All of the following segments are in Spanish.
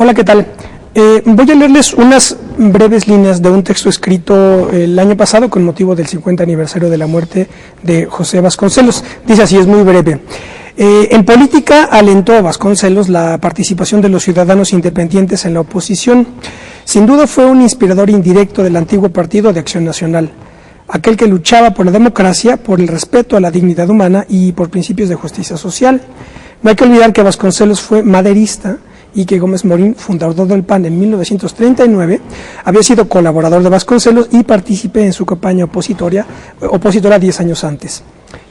Hola, ¿qué tal? Voy a leerles unas breves líneas de un texto escrito el año pasado con motivo del 50 aniversario de la muerte de José Vasconcelos. Dice así, es muy breve. En política alentó a Vasconcelos la participación de los ciudadanos independientes en la oposición. Sin duda fue un inspirador indirecto del antiguo Partido de Acción Nacional, aquel que luchaba por la democracia, por el respeto a la dignidad humana y por principios de justicia social. No hay que olvidar que Vasconcelos fue maderista y que Gómez Morín, fundador del PAN en 1939, había sido colaborador de Vasconcelos y partícipe en su campaña opositora 10 años antes.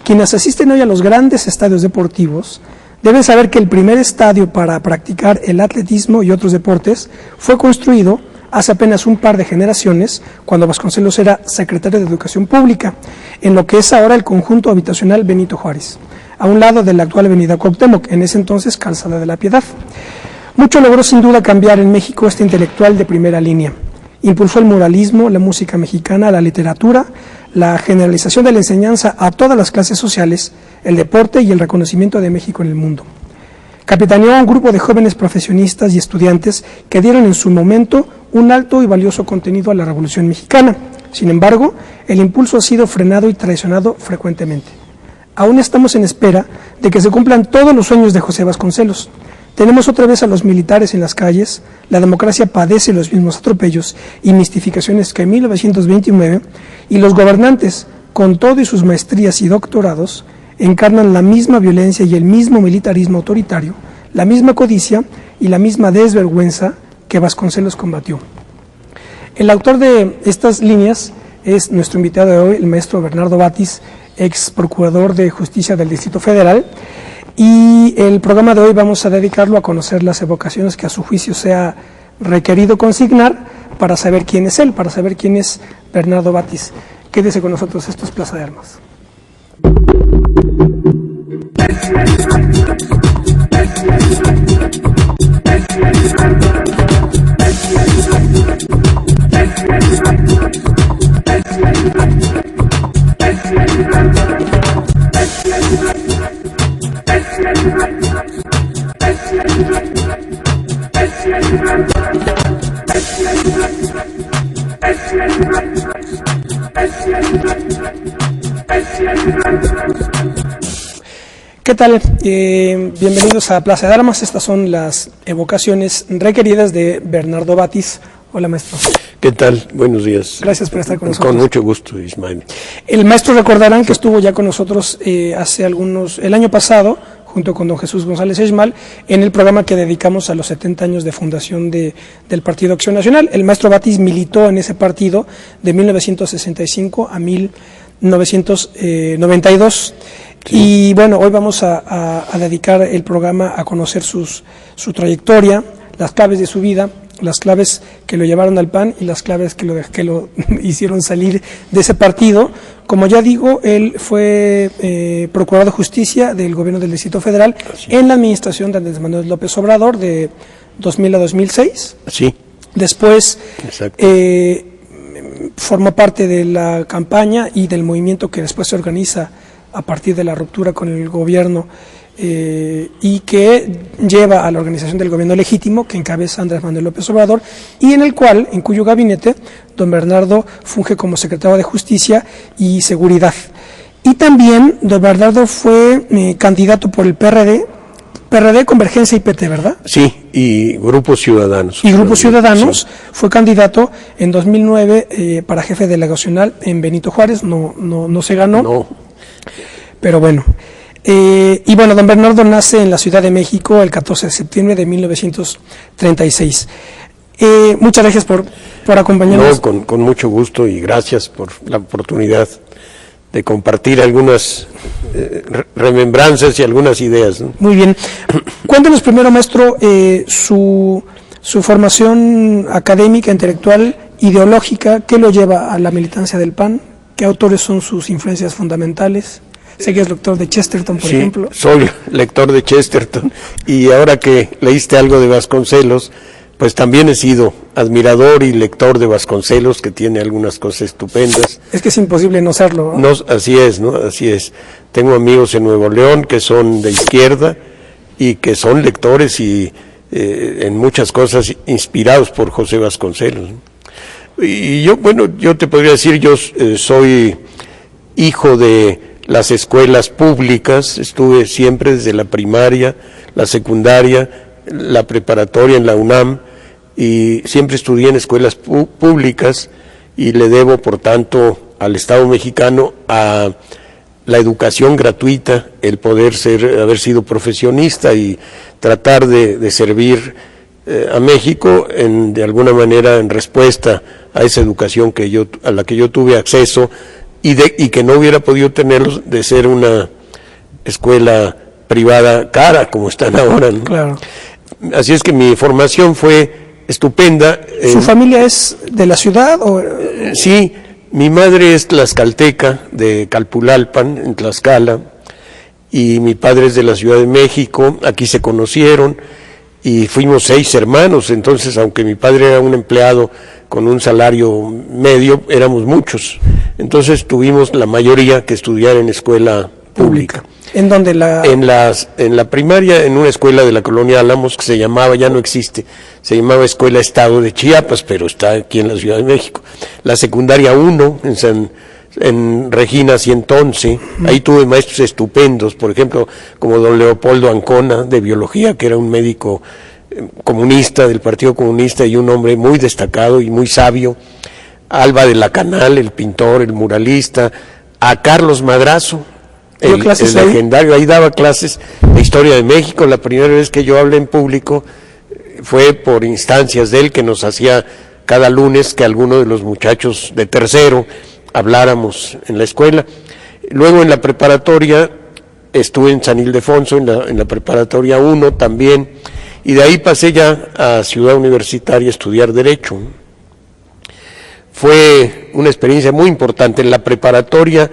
Quienes asisten hoy a los grandes estadios deportivos deben saber que el primer estadio para practicar el atletismo y otros deportes fue construido hace apenas un par de generaciones, cuando Vasconcelos era secretario de Educación Pública, en lo que es ahora el conjunto habitacional Benito Juárez, a un lado de la actual avenida Cuauhtémoc, en ese entonces Calzada de la Piedad. Mucho logró sin duda cambiar en México este intelectual de primera línea. Impulsó el muralismo, la música mexicana, la literatura, la generalización de la enseñanza a todas las clases sociales, el deporte y el reconocimiento de México en el mundo. Capitaneó a un grupo de jóvenes profesionistas y estudiantes que dieron en su momento un alto y valioso contenido a la Revolución Mexicana. Sin embargo, el impulso ha sido frenado y traicionado frecuentemente. Aún estamos en espera de que se cumplan todos los sueños de José Vasconcelos. Tenemos otra vez a los militares en las calles, la democracia padece los mismos atropellos y mistificaciones que en 1929, y los gobernantes, con todo y sus maestrías y doctorados, encarnan la misma violencia y el mismo militarismo autoritario, la misma codicia y la misma desvergüenza que Vasconcelos combatió. El autor de estas líneas es nuestro invitado de hoy, el maestro Bernardo Batis, ex procurador de Justicia del Distrito Federal, y el programa de hoy vamos a dedicarlo a conocer las evocaciones que a su juicio se ha requerido consignar para saber quién es él, para saber quién es Bernardo Batis. Quédese con nosotros, esto es Plaza de Armas. ¿Qué tal? Bienvenidos a Plaza de Armas. Estas son las evocaciones requeridas de Bernardo Batis. Hola, maestro. ¿Qué tal? Buenos días. Gracias por estar con nosotros. Con mucho gusto, Ismael. El maestro recordarán que estuvo ya con nosotros el año pasado, junto con don Jesús González Esmal, en el programa que dedicamos a los 70 años de fundación del Partido Acción Nacional. El maestro Batis militó en ese partido de 1965 a 1992. Sí. Y bueno, hoy vamos a dedicar el programa a conocer su trayectoria, las claves de su vida, las claves que lo llevaron al PAN y las claves que lo hicieron salir de ese partido. Como ya digo, él fue procurador de justicia del gobierno del Distrito Federal en la administración de Andrés Manuel López Obrador de 2000 a 2006. Sí. Después formó parte de la campaña y del movimiento que después se organiza a partir de la ruptura con el gobierno y que lleva a la organización del gobierno legítimo que encabeza Andrés Manuel López Obrador y en cuyo gabinete don Bernardo funge como secretario de Justicia y Seguridad. Y también don Bernardo fue candidato por el PRD, Convergencia y PT, ¿verdad? Sí, y Grupos Ciudadanos. Y Grupos Ciudadanos, sí. Fue candidato en 2009 para jefe delegacional en Benito Juárez, no se ganó. No. Pero bueno. Y bueno, don Bernardo nace en la Ciudad de México el 14 de septiembre de 1936. Muchas gracias por acompañarnos. No, con mucho gusto y gracias por la oportunidad de compartir algunas remembranzas y algunas ideas, ¿no? Muy bien. Cuéntenos primero, maestro, su formación académica, intelectual, ideológica, ¿qué lo lleva a la militancia del PAN? ¿Qué autores son sus influencias fundamentales? Sé que es lector de Chesterton, por ejemplo. Soy lector de Chesterton y ahora que leíste algo de Vasconcelos, pues también he sido admirador y lector de Vasconcelos, que tiene algunas cosas estupendas. Es que es imposible no serlo, ¿no? No, así es, ¿no? Así es. Tengo amigos en Nuevo León que son de izquierda y que son lectores y en muchas cosas inspirados por José Vasconcelos. Y yo, bueno, yo te podría decir, yo soy hijo de las escuelas públicas, estuve siempre desde la primaria, la secundaria, la preparatoria en la UNAM, y siempre estudié en escuelas públicas, y le debo, por tanto, al Estado mexicano a la educación gratuita, el poder haber sido profesionista y tratar de servir a México de alguna manera en respuesta a esa educación a la que yo tuve acceso y que no hubiera podido tenerlo de ser una escuela privada cara como están ahora, ¿no? Claro. Así es que mi formación fue estupenda. ¿Su familia es de la ciudad? Sí. Mi madre es tlaxcalteca, de Calpulalpan, en Tlaxcala, y mi padre es de la Ciudad de México. Aquí se conocieron y fuimos 6 hermanos, entonces aunque mi padre era un empleado con un salario medio, éramos muchos. Entonces tuvimos la mayoría que estudiar en escuela pública. ¿En dónde En la primaria, en una escuela de la colonia Álamos que se llamaba, ya no existe, se llamaba Escuela Estado de Chiapas, pero está aquí en la Ciudad de México. La secundaria 1, en Regina 111, ahí tuve maestros estupendos, por ejemplo, como don Leopoldo Ancona, de biología, que era un médico comunista, del Partido Comunista, y un hombre muy destacado y muy sabio. Alba de la Canal, el pintor, el muralista, a Carlos Madrazo, el legendario, ahí daba clases de Historia de México. La primera vez que yo hablé en público fue por instancias de él, que nos hacía cada lunes que alguno de los muchachos de tercero habláramos en la escuela. Luego en la preparatoria estuve en San Ildefonso, en la preparatoria 1 también, y de ahí pasé ya a Ciudad Universitaria a estudiar Derecho. Fue una experiencia muy importante. En la preparatoria,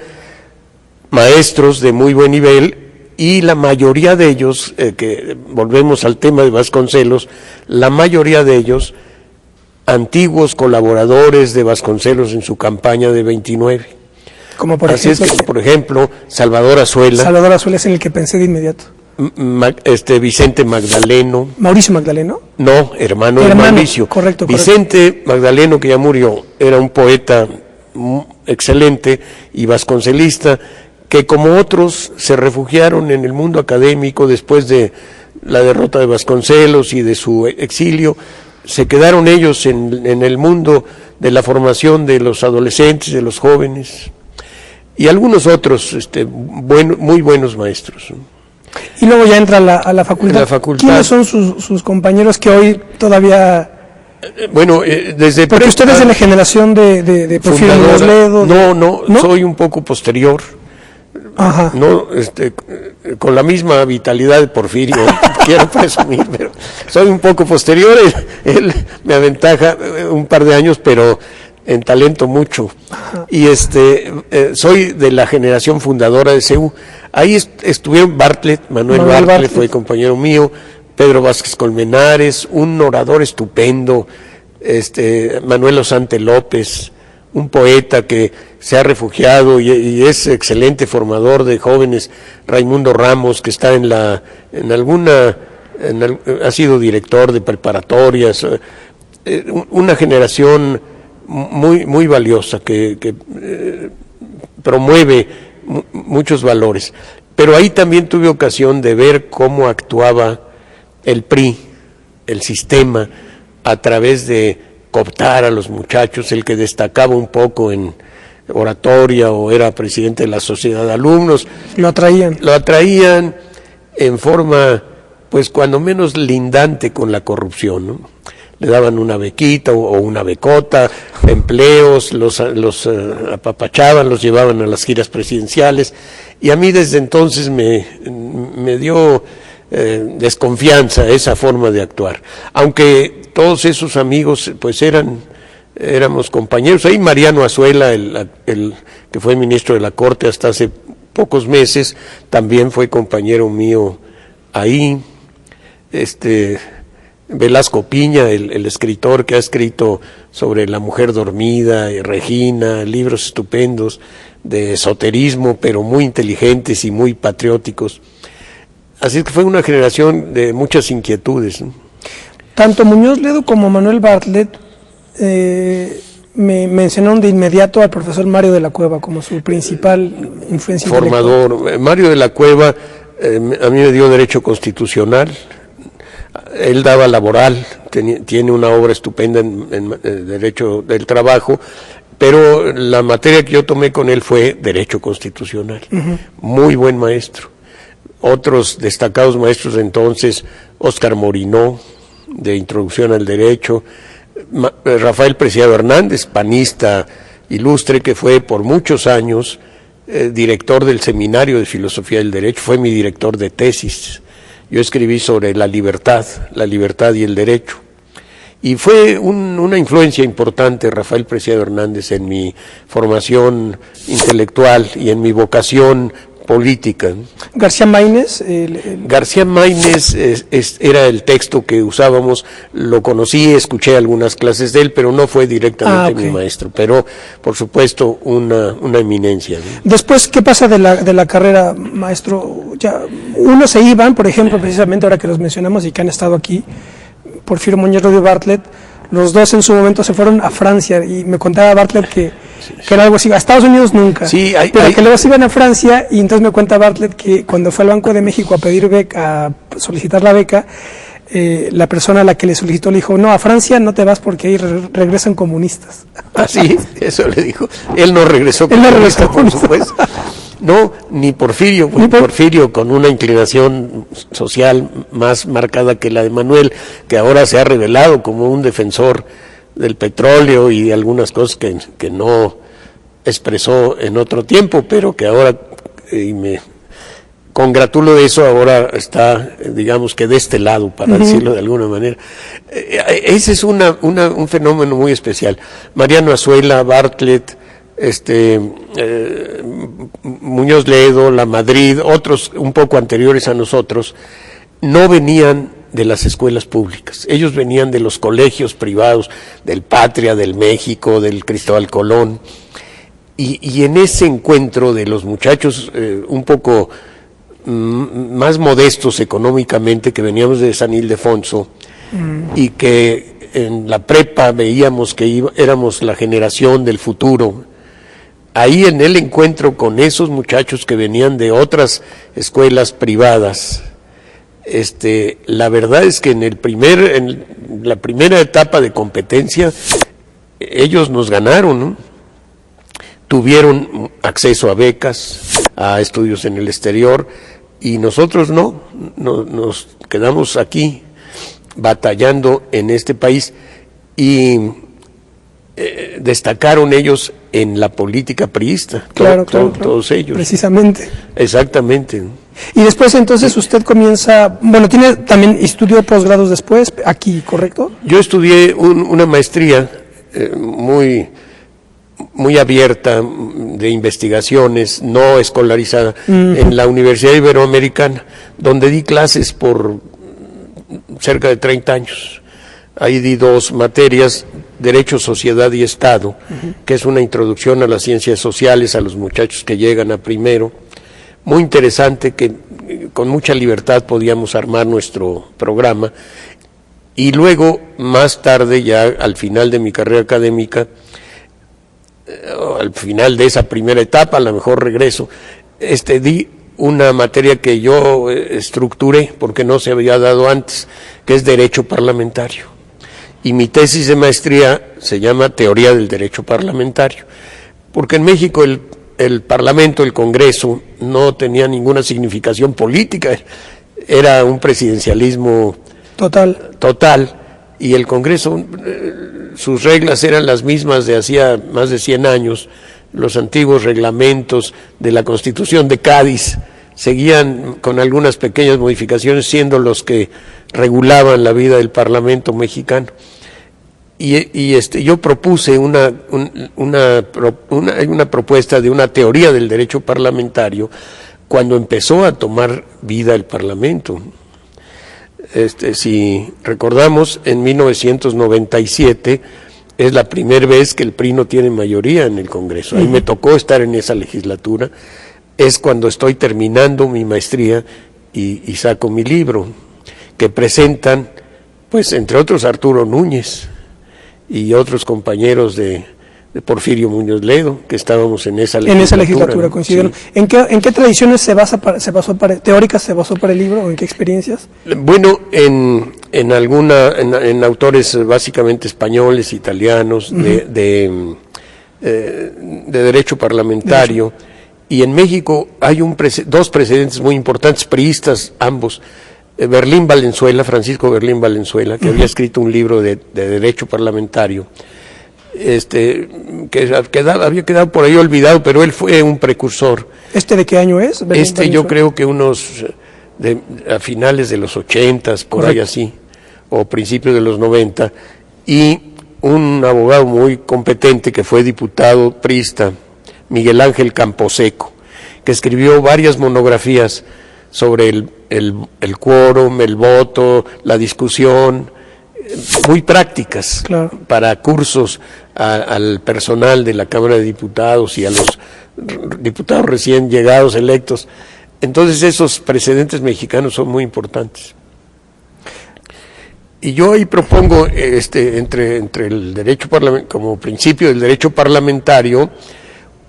maestros de muy buen nivel, y la mayoría de ellos, que volvemos al tema de Vasconcelos, la mayoría de ellos antiguos colaboradores de Vasconcelos en su campaña de 29. Como por Así ejemplo, es que, por ejemplo, Salvador Azuela. Salvador Azuela es en el que pensé de inmediato. Vicente Magdaleno. ¿Mauricio Magdaleno? No, hermano de Mauricio. Correcto. Vicente Magdaleno, que ya murió, era un poeta excelente y vasconcelista, que como otros se refugiaron en el mundo académico después de la derrota de Vasconcelos y de su exilio. Se quedaron ellos en el mundo de la formación de los adolescentes, de los jóvenes, y algunos otros muy buenos maestros. Y luego ya entra a la facultad. La facultad. ¿Quiénes son sus compañeros que hoy todavía... Bueno, desde... Porque usted es de la generación de Porfirio Robledo. No, soy un poco posterior. Ajá. No, con la misma vitalidad de Porfirio, quiero presumir, pero soy un poco posterior. Él me aventaja un par de años, pero en talento mucho. Ajá. Y soy de la generación fundadora de CEU. Ahí estuvieron Manuel Bartlett fue compañero mío, Pedro Vázquez Colmenares, un orador estupendo, Manuel Osante López, un poeta que se ha refugiado y es excelente formador de jóvenes, Raimundo Ramos, que está ha sido director de preparatorias, una generación muy, muy valiosa que promueve muchos valores. Pero ahí también tuve ocasión de ver cómo actuaba el PRI, el sistema, a través de cooptar a los muchachos. El que destacaba un poco en oratoria o era presidente de la sociedad de alumnos. Lo atraían en forma, pues cuando menos lindante con la corrupción, ¿no? Le daban una bequita o una becota, empleos, los apapachaban, los llevaban a las giras presidenciales, y a mí desde entonces me dio desconfianza esa forma de actuar, aunque todos esos amigos pues éramos compañeros. Ahí Mariano Azuela, el que fue ministro de la Corte hasta hace pocos meses, también fue compañero mío ahí. Velasco Piña, el escritor que ha escrito sobre la mujer dormida, y Regina, libros estupendos de esoterismo, pero muy inteligentes y muy patrióticos. Así que fue una generación de muchas inquietudes, ¿no? Tanto Muñoz Ledo como Manuel Bartlett me mencionaron de inmediato al profesor Mario de la Cueva como su principal influencia. Formador. Mario de la Cueva a mí me dio Derecho Constitucional, él daba laboral, tiene una obra estupenda en Derecho del Trabajo, pero la materia que yo tomé con él fue Derecho Constitucional. Muy buen maestro. Otros destacados maestros entonces, Óscar Morinó, de Introducción al Derecho, Rafael Preciado Hernández, panista ilustre, que fue por muchos años director del Seminario de Filosofía del Derecho, fue mi director de tesis. Yo escribí sobre la libertad y el derecho. Y fue una influencia importante Rafael Preciado Hernández en mi formación intelectual y en mi vocación política. García Maínez. García Maínez era el texto que usábamos, lo conocí, escuché algunas clases de él, pero no fue directamente mi maestro, pero por supuesto una eminencia, ¿no? Después, ¿qué pasa de la carrera, maestro? Ya, unos se iban, por ejemplo, precisamente ahora que los mencionamos y que han estado aquí, Porfirio Muñoz Ledo y Bartlett, los dos en su momento se fueron a Francia, y me contaba Bartlett que era algo así, a Estados Unidos nunca, pero que luego se iban a Francia, y entonces me cuenta Bartlett que cuando fue al Banco de México a pedir beca, a solicitar la beca, la persona a la que le solicitó le dijo, no, a Francia no te vas porque ahí regresan comunistas. Ah, sí, eso le dijo. Él no regresó comunista, por supuesto. No, ni Porfirio, Porfirio con una inclinación social más marcada que la de Manuel, que ahora se ha revelado como un defensor del petróleo y de algunas cosas que no expresó en otro tiempo, pero que ahora, y me congratulo de eso, ahora está, digamos que de este lado, para decirlo de alguna manera. Ese es un fenómeno muy especial. Mariano Azuela, Bartlett, Muñoz Ledo, La Madrid, otros un poco anteriores a nosotros, no venían de las escuelas públicas, ellos venían de los colegios privados, del Patria, del México, del Cristóbal Colón, y en ese encuentro de los muchachos un poco más modestos económicamente, que veníamos de San Ildefonso, y que en la prepa veíamos que éramos la generación del futuro. Ahí en el encuentro con esos muchachos que venían de otras escuelas privadas, la verdad es que en la primera etapa de competencia ellos nos ganaron, ¿no? Tuvieron acceso a becas, a estudios en el exterior, y nosotros no, nos quedamos aquí batallando en este país, y destacaron ellos en la política priista, claro, todos ellos. Precisamente. Exactamente. Y después entonces usted comienza, tiene también estudió posgrados después, aquí, ¿correcto? Yo estudié una maestría muy abierta de investigaciones, no escolarizada, en la Universidad Iberoamericana, donde di clases por cerca de 30 años. Ahí di 2 materias, Derecho, Sociedad y Estado, que es una introducción a las ciencias sociales a los muchachos que llegan a primero. Muy interesante, que con mucha libertad podíamos armar nuestro programa. Y luego, más tarde, ya al final de mi carrera académica, al final de esa primera etapa, a lo mejor regreso, di una materia que yo estructuré, porque no se había dado antes, que es Derecho Parlamentario. Y mi tesis de maestría se llama Teoría del Derecho Parlamentario, porque en México el Parlamento, el Congreso, no tenía ninguna significación política, era un presidencialismo total, y el Congreso, sus reglas eran las mismas de hacía más de 100 años, los antiguos reglamentos de la Constitución de Cádiz seguían con algunas pequeñas modificaciones, siendo los que regulaban la vida del Parlamento mexicano. Y yo propuse una propuesta de una teoría del derecho parlamentario cuando empezó a tomar vida el Parlamento. Si recordamos, en 1997 es la primera vez que el PRI no tiene mayoría en el Congreso. Ahí me tocó estar en esa legislatura. Es cuando estoy terminando mi maestría y saco mi libro, que presentan Pues entre otros Arturo Núñez y otros compañeros de Porfirio Muñoz Ledo, que estábamos en esa legislatura. En esa legislatura, ¿no? coincidieron. Sí. ¿En qué tradiciones teóricas se basó para el libro, o en qué experiencias? Bueno, en autores básicamente españoles, italianos, de derecho parlamentario. Y en México hay dos precedentes muy importantes, priistas ambos. Francisco Berlín Valenzuela, que había escrito un libro de derecho parlamentario, que había quedado por ahí olvidado, pero él fue un precursor. ¿De qué año es? Yo creo que a finales de los 80s, por ahí así, o principios de los 90, y un abogado muy competente que fue diputado priista, Miguel Ángel Camposeco, que escribió varias monografías sobre el quórum, el voto, la discusión, muy prácticas, claro, para cursos al personal de la Cámara de Diputados y a los diputados recién llegados, electos. Entonces esos precedentes mexicanos son muy importantes. Y yo ahí propongo entre el derecho como principio del derecho parlamentario,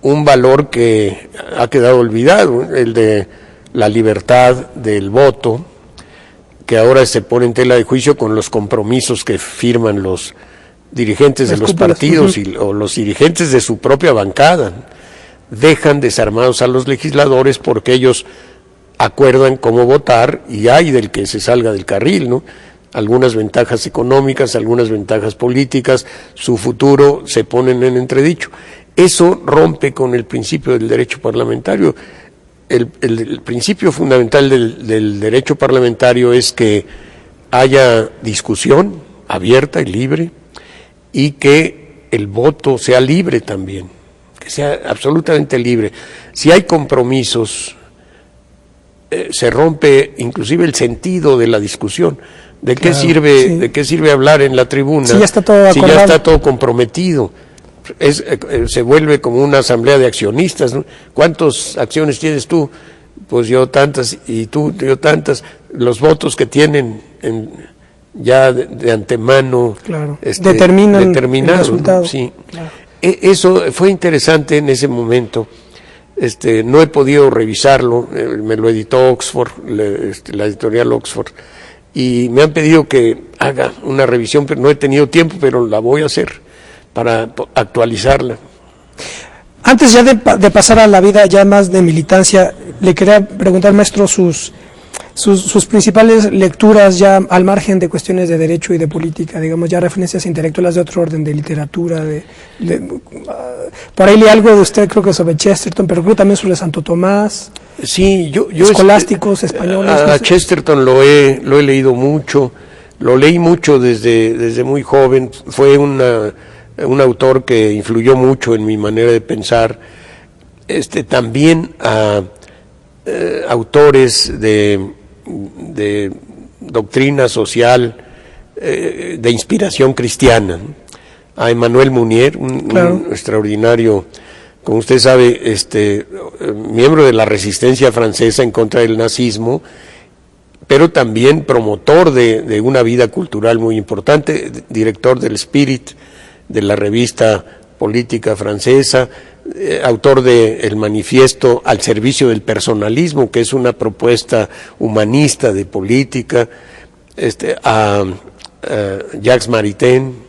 un valor que ha quedado olvidado, el de la libertad del voto, que ahora se pone en tela de juicio con los compromisos que firman los dirigentes de los partidos o los dirigentes de su propia bancada. Dejan desarmados a los legisladores porque ellos acuerdan cómo votar y hay del que se salga del carril, ¿no? Algunas ventajas económicas, algunas ventajas políticas, su futuro se ponen en entredicho. Eso rompe con el principio del derecho parlamentario. El principio fundamental del derecho parlamentario es que haya discusión abierta y libre y que el voto sea libre también, que sea absolutamente libre. Si hay compromisos, se rompe inclusive el sentido de la discusión. ¿De qué sirve hablar en la tribuna si ya está todo acordado, si ya está todo comprometido? Se vuelve como una asamblea de accionistas, ¿no? ¿Cuántas acciones tienes tú? Pues yo tantas, y tú, yo tantas. Los votos que tienen ya de antemano, claro, determinados, el resultado. ¿no? Sí. Claro. Eso fue interesante en ese momento. No he podido revisarlo, me lo editó Oxford, la editorial Oxford, y me han pedido que haga una revisión, pero no he tenido tiempo, pero la voy a hacer para actualizarla. Antes ya de pasar a la vida ya más de militancia, le quería preguntar, maestro, sus principales lecturas ya al margen de cuestiones de derecho y de política, digamos, ya referencias intelectuales de otro orden, de literatura, por ahí leí algo de usted, creo que sobre Chesterton, pero creo también sobre Santo Tomás. Sí, yo escolásticos españoles. A Chesterton lo he leído mucho, lo leí mucho desde muy joven, fue un autor que influyó mucho en mi manera de pensar. También a autores de doctrina social, de inspiración cristiana, a Emmanuel Mounier, un extraordinario, como usted sabe, miembro de la resistencia francesa en contra del nazismo, pero también promotor de una vida cultural muy importante, director del Spirit, de la revista política francesa, autor del manifiesto Al servicio del personalismo, que es una propuesta humanista de política, a Jacques Maritain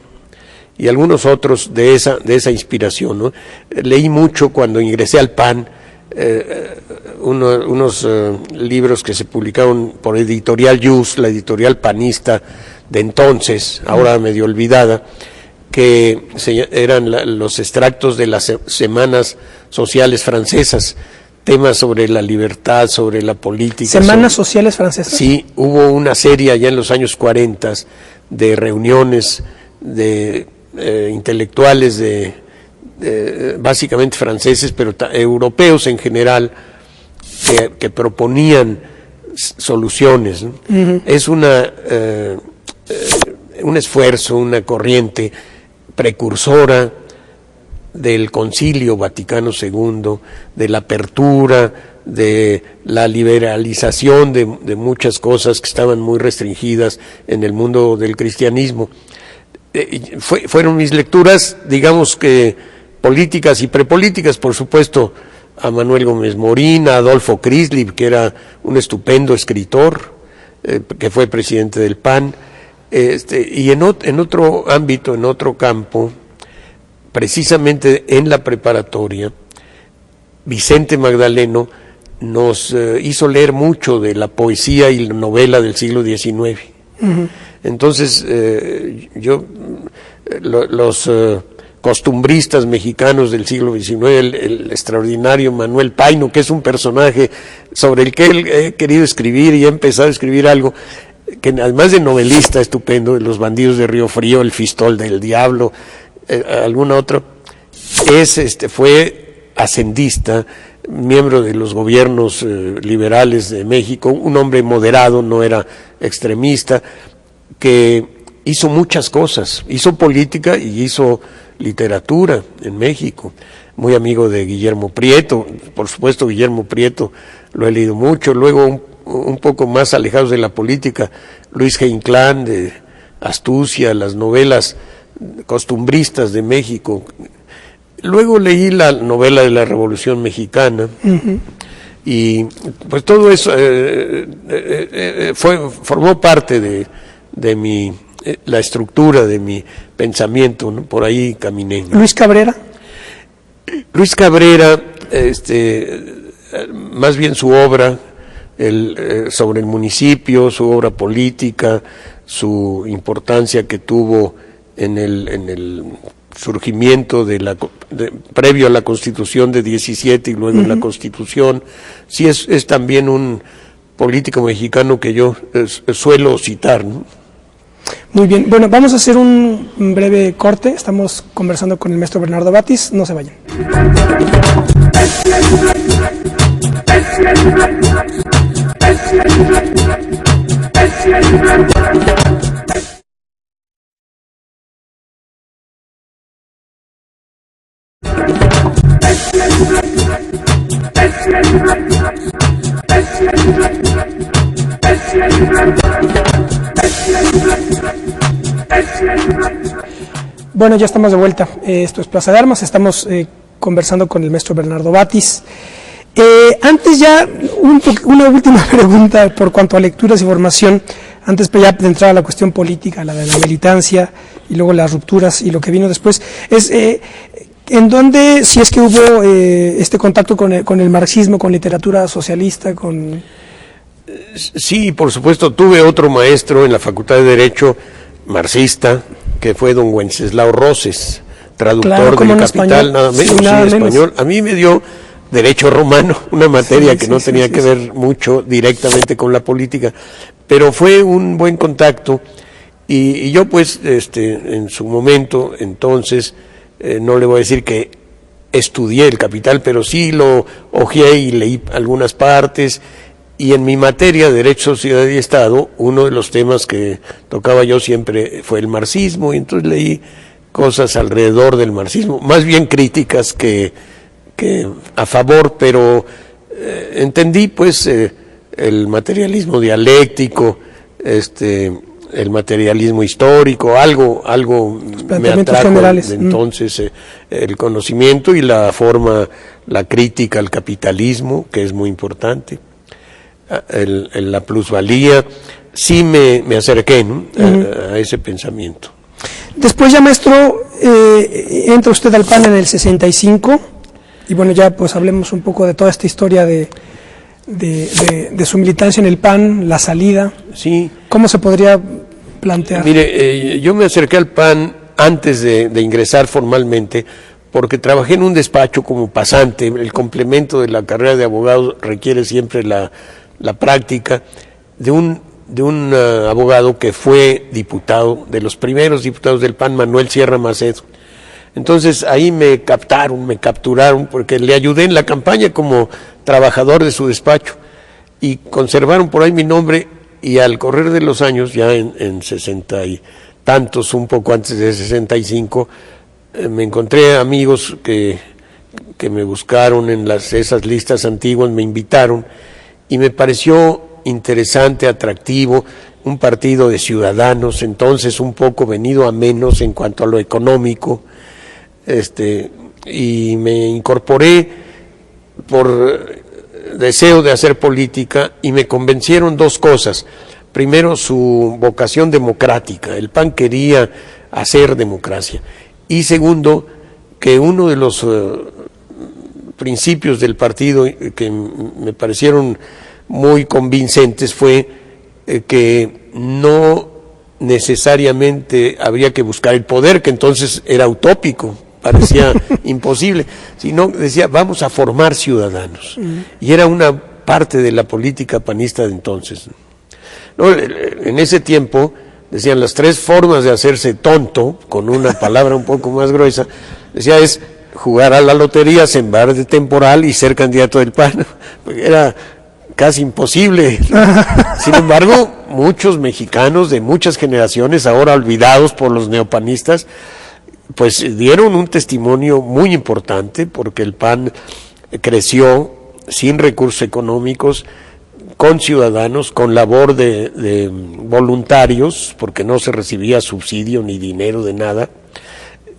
y algunos otros de esa inspiración, ¿no? Leí mucho cuando ingresé al PAN, unos libros que se publicaron por Editorial Yus, la editorial panista de entonces, ahora medio olvidada, que eran los extractos de las semanas sociales francesas, temas sobre la libertad, sobre la política. ¿Semanas sociales francesas? Sí, hubo una serie allá en los años 40 de reuniones de intelectuales básicamente franceses, pero europeos en general, que proponían soluciones, ¿no? Uh-huh. Es un esfuerzo, una corriente precursora del Concilio Vaticano II, de la apertura, de la liberalización de muchas cosas que estaban muy restringidas en el mundo del cristianismo. Fueron mis lecturas, digamos que políticas y prepolíticas, por supuesto, a Manuel Gómez Morín, a Adolfo Krislip, que era un estupendo escritor, que fue presidente del PAN, y en otro ámbito, en otro campo, precisamente en la preparatoria, Vicente Magdaleno nos hizo leer mucho de la poesía y la novela del siglo XIX. Uh-huh. Entonces, los costumbristas mexicanos del siglo XIX, el extraordinario Manuel Paino, que es un personaje sobre el que he querido escribir y he empezado a escribir algo, que además de novelista estupendo, de Los bandidos de Río Frío, El Fistol del Diablo, algún otro, fue hacendista, miembro de los gobiernos liberales de México, un hombre moderado, no era extremista, que hizo muchas cosas, hizo política y hizo literatura en México, muy amigo de Guillermo Prieto, por supuesto Guillermo Prieto lo he leído mucho, luego un poco más alejados de la política, Luis G. Inclán, de Astucia, las novelas costumbristas de México. Luego leí la novela de la Revolución Mexicana. Uh-huh. Y pues todo eso formó parte de la estructura de mi pensamiento, ¿no? Por ahí caminé. Luis Cabrera. Luis Cabrera, más bien su obra sobre el municipio, su obra política, su importancia que tuvo en el surgimiento previo a la Constitución de 17 y luego en la Constitución. Sí, es también un político mexicano que yo suelo citar, ¿no? Muy bien, bueno, vamos a hacer un breve corte, estamos conversando con el maestro Bernardo Batis, no se vayan. Bueno, ya estamos de vuelta. Esto es Plaza de Armas. Estamos conversando con el maestro Bernardo Batis. Antes ya, una última pregunta por cuanto a lecturas y formación. Antes ya de entrar a la cuestión política, la de la militancia y luego las rupturas y lo que vino después. ¿En dónde, si es que hubo este contacto con el marxismo, con literatura socialista, con...? Sí, por supuesto. Tuve otro maestro en la Facultad de Derecho, marxista, que fue don Wenceslao Roses, traductor del Capital, nada menos, sí, español. A mí me dio Derecho Romano, una materia que no tenía que ver mucho directamente con la política, pero fue un buen contacto y yo pues en su momento, entonces, no le voy a decir que estudié el Capital, pero sí lo hojeé y leí algunas partes. Y en mi materia, Derecho, Sociedad y Estado, uno de los temas que tocaba yo siempre fue el marxismo, y entonces leí cosas alrededor del marxismo, más bien críticas que a favor, pero entendí pues el materialismo dialéctico, el materialismo histórico, algo me atrajo de entonces el conocimiento y la crítica al capitalismo, que es muy importante. La plusvalía, sí me acerqué, ¿no? a ese pensamiento. Después ya, maestro, entra usted al PAN en el 65 y bueno, ya pues hablemos un poco de toda esta historia de su militancia en el PAN, la salida. Sí. ¿Cómo se podría plantear? Mire, yo me acerqué al PAN antes de ingresar formalmente, porque trabajé en un despacho como pasante. El complemento de la carrera de abogado requiere siempre la práctica de un abogado que fue diputado, de los primeros diputados del PAN, Manuel Sierra Macedo. Entonces ahí me capturaron, porque le ayudé en la campaña como trabajador de su despacho, y conservaron por ahí mi nombre, y al correr de los años, ya en 60 y tantos, un poco antes de 65, me encontré amigos que que me buscaron en esas listas antiguas, me invitaron, y me pareció interesante, atractivo, un partido de ciudadanos, entonces un poco venido a menos en cuanto a lo económico, y me incorporé por deseo de hacer política, y me convencieron dos cosas. Primero, su vocación democrática, el PAN quería hacer democracia, y segundo, que uno de los principios del partido que me parecieron muy convincentes fue que no necesariamente habría que buscar el poder, que entonces era utópico, parecía imposible, sino decía, vamos a formar ciudadanos. Y era una parte de la política panista de entonces. No, en ese tiempo decían las tres formas de hacerse tonto, con una palabra un poco más gruesa, decía es jugar a la lotería, sembrar de temporal y ser candidato del PAN. Era casi imposible. Sin embargo, muchos mexicanos de muchas generaciones, ahora olvidados por los neopanistas, pues dieron un testimonio muy importante, porque el PAN creció sin recursos económicos, con ciudadanos, con labor de voluntarios, porque no se recibía subsidio ni dinero de nada,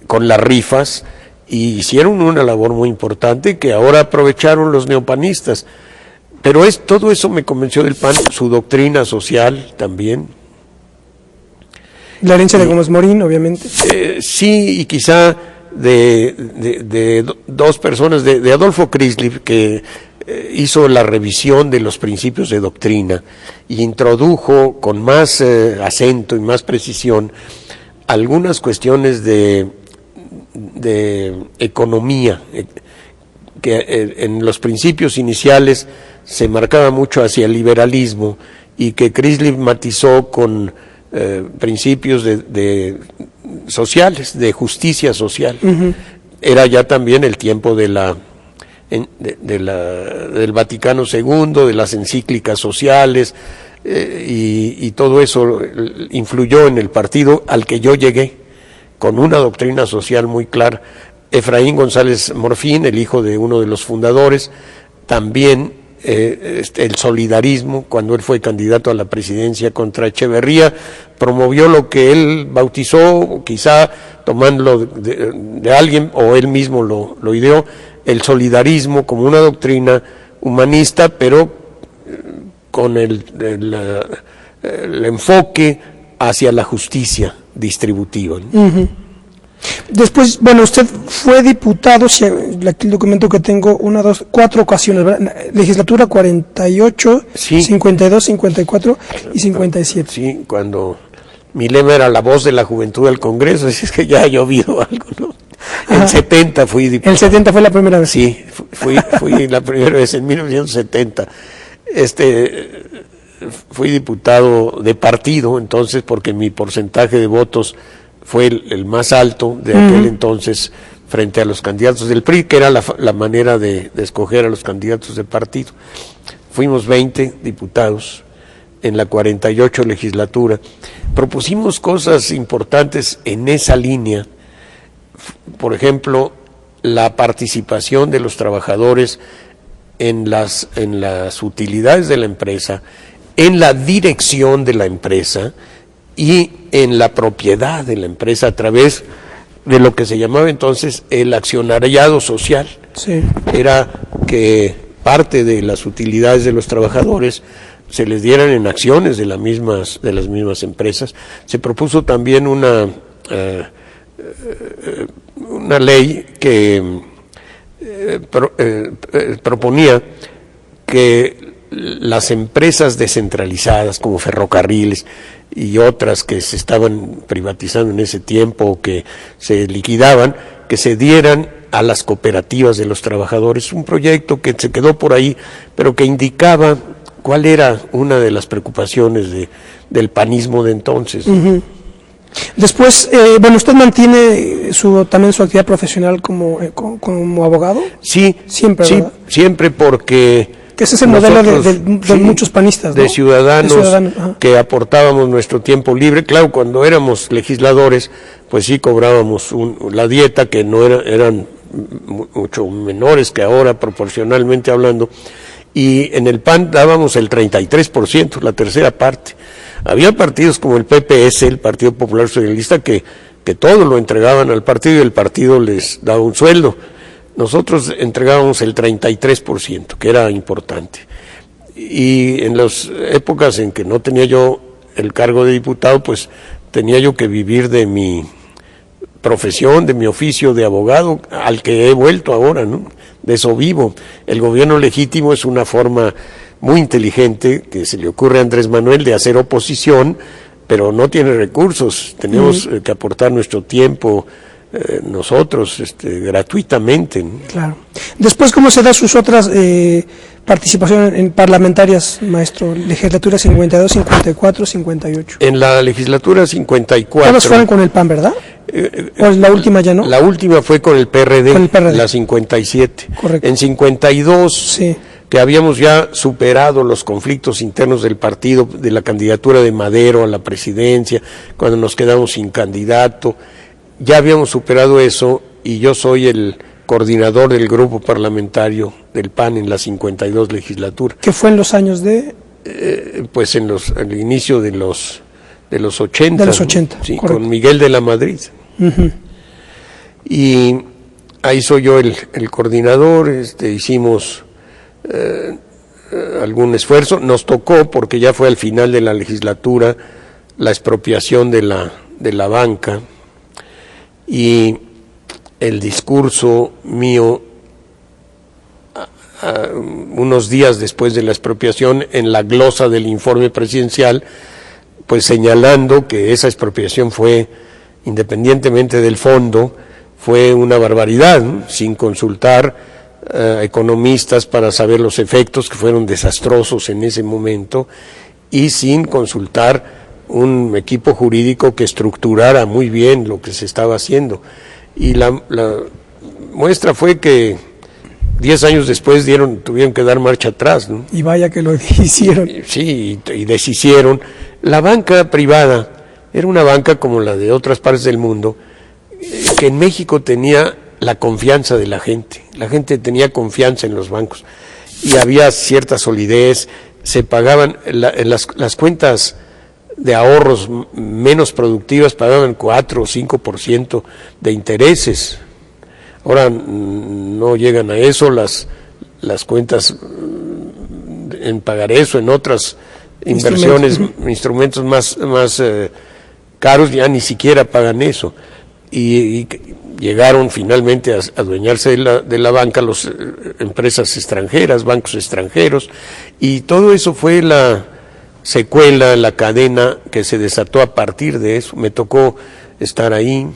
con las rifas, y hicieron una labor muy importante que ahora aprovecharon los neopanistas. Pero todo eso me convenció del PAN, su doctrina social también. La herencia de Gómez Morín, obviamente. Sí, y quizá de dos personas, de Adolfo Crisliff, que hizo la revisión de los principios de doctrina y introdujo con más acento y más precisión algunas cuestiones de economía, que en los principios iniciales se marcaba mucho hacia el liberalismo, y que Crisliff matizó con principios de sociales, de justicia social. Era ya también el tiempo del Vaticano II, de las encíclicas sociales, y todo eso influyó en el partido al que yo llegué, con una doctrina social muy clara. Efraín González Morfín, el hijo de uno de los fundadores, también el solidarismo, cuando él fue candidato a la presidencia contra Echeverría, promovió lo que él bautizó, quizá tomándolo de alguien, o él mismo lo ideó, el solidarismo como una doctrina humanista, pero con el enfoque hacia la justicia distributiva, ¿no? Después, bueno, usted fue diputado, si aquí el documento que tengo, 4 ocasiones, ¿verdad? Legislatura 48, sí. 52, 54 y 57. Sí, cuando mi lema era la voz de la juventud del Congreso, así es que ya ha llovido algo, ¿no? En 70 fui diputado. ¿En 70 fue la primera vez? Sí, fui la primera vez en 1970. Fui diputado de partido, entonces, porque mi porcentaje de votos fue el más alto de aquel entonces frente a los candidatos del PRI, que era la manera de escoger a los candidatos de partido. Fuimos 20 diputados en la 48 legislatura. Propusimos cosas importantes en esa línea, por ejemplo, la participación de los trabajadores en las utilidades de la empresa, en la dirección de la empresa y en la propiedad de la empresa a través de lo que se llamaba entonces el accionariado social. Sí. Era que parte de las utilidades de los trabajadores se les dieran en acciones de las mismas empresas. Se propuso también una ley que proponía que las empresas descentralizadas como ferrocarriles y otras que se estaban privatizando en ese tiempo o que se liquidaban, que se dieran a las cooperativas de los trabajadores. Un proyecto que se quedó por ahí, pero que indicaba cuál era una de las preocupaciones del panismo de entonces. Después, bueno, ¿usted mantiene también su actividad profesional como abogado? Sí, siempre, sí, ¿verdad? siempre, porque que ese es el modelo de muchos panistas, ¿no? De ciudadanos que aportábamos nuestro tiempo libre. Claro, cuando éramos legisladores, pues sí cobrábamos la dieta, que no eran mucho menores que ahora, proporcionalmente hablando, y en el PAN dábamos el 33%, la tercera parte. Había partidos como el PPS, el Partido Popular Socialista, que todo lo entregaban al partido y el partido les daba un sueldo. Nosotros entregábamos el 33%, que era importante. Y en las épocas en que no tenía yo el cargo de diputado, pues tenía yo que vivir de mi profesión, de mi oficio de abogado, al que he vuelto ahora, ¿no? De eso vivo. El gobierno legítimo es una forma muy inteligente que se le ocurre a Andrés Manuel de hacer oposición, pero no tiene recursos. Tenemos que aportar nuestro tiempo nosotros gratuitamente, ¿no? Claro. Después, ¿cómo se da sus otras participaciones en parlamentarias, maestro? Legislatura 52, 54, 58. En la legislatura 54... Todas fueron con el PAN, ¿verdad? ¿O la última ya no? La última fue con el PRD, con el PRD. La 57. Correcto. En 52, sí, que habíamos ya superado los conflictos internos del partido, de la candidatura de Madero a la presidencia, cuando nos quedamos sin candidato, ya habíamos superado eso y yo soy el coordinador del grupo parlamentario del PAN en la 52 legislatura. ¿Qué fue en los años de...? Pues al inicio de los 80. De los 80, sí, correcto. con Miguel de la Madrid. Y ahí soy yo el coordinador, hicimos algún esfuerzo, nos tocó, porque ya fue al final de la legislatura, la expropiación de la banca, y el discurso mío unos días después de la expropiación en la glosa del informe presidencial, pues señalando que esa expropiación fue, independientemente del fondo, fue una barbaridad, ¿no? Sin consultar economistas para saber los efectos, que fueron desastrosos en ese momento, y sin consultar un equipo jurídico que estructurara muy bien lo que se estaba haciendo. Y la muestra fue que 10 años después tuvieron que dar marcha atrás, ¿no? Y vaya que lo hicieron. Sí, y deshicieron. La banca privada era una banca como la de otras partes del mundo, que en México tenía la confianza de la gente tenía confianza en los bancos, y había cierta solidez, se pagaban las cuentas de ahorros menos productivas, pagaban 4 o 5% de intereses. Ahora no llegan a eso, las cuentas en pagarés o en otras inversiones, instrumentos más caros, ya ni siquiera pagan eso. Y llegaron finalmente a adueñarse de la banca las empresas extranjeras, bancos extranjeros, y todo eso fue la secuela, la cadena que se desató a partir de eso. Me tocó estar ahí.